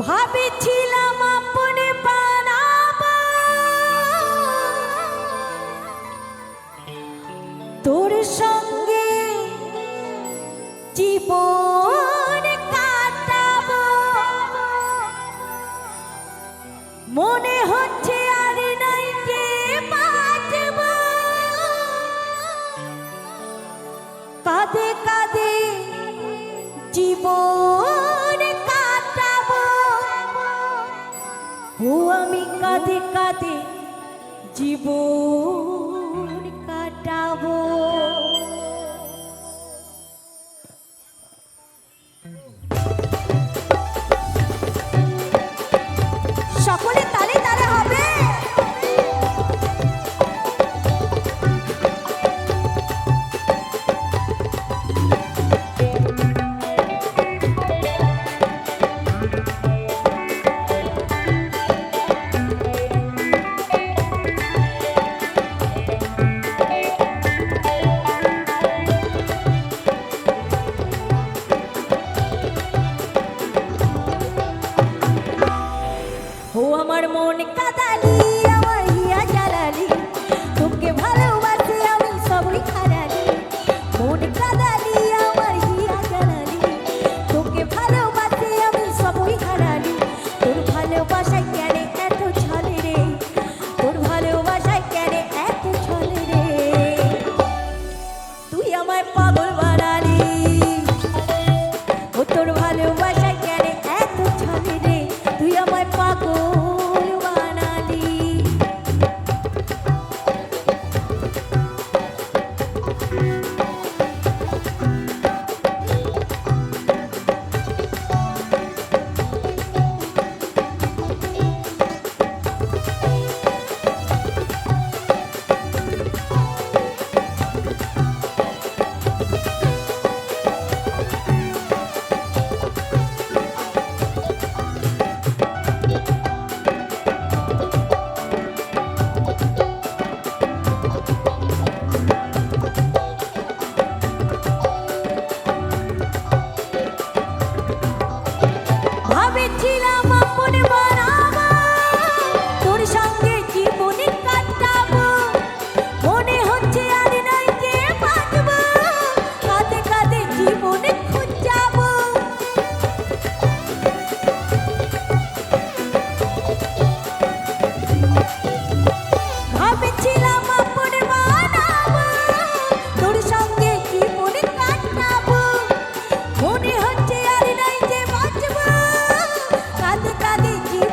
ভাবেছিলাম আপনে বানাবো তোর সঙ্গে জীবন কাটাবো, মনে হচ্ছে আর নাই যে বাঁচবো, কাঁদে কাঁদে জীবন কাটাবো, ও আমি কাঁদে কাঁদে জীবন কাটাবো। সকলে তালে তালে হবে। ও আমার মন কাদালি, আমার হিয়া জ্বালালি, তোকে ভালোবাসি আমি সবই হারালি। মন কাদালি, আমার হিয়া জ্বালালি, তোকে ভালোবাসি আমি সবই হারালি। তোর ভালোবাসায় কেন এত ছলে রে, তোর ভালোবাসায় কেন এত ছলে রে, তুই আমায় পাগল বানালি। ও তোর ভালোবাসায় কেন এত ছলে রে, তুই আমায় পাগল বানালি। ভাবেছিলাম আপনে বানাবো তোর সঙ্গে জীবনে কাটাবো, মনে হচ্ছে আর নাই যে বাঁচবো, কাঁদে কাঁদে জীবনে খুঁজাবো। ভাবেছিলাম আপনে বানাবো তোর সঙ্গে জীবনে কাটাবো, মনে হচ্ছে আর নাই যে বাঁচবো, কাঁদে কাঁদে জীবনে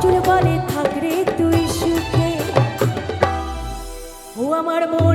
আঁচল বলে থাক রে তুই সুখে ও আমার মন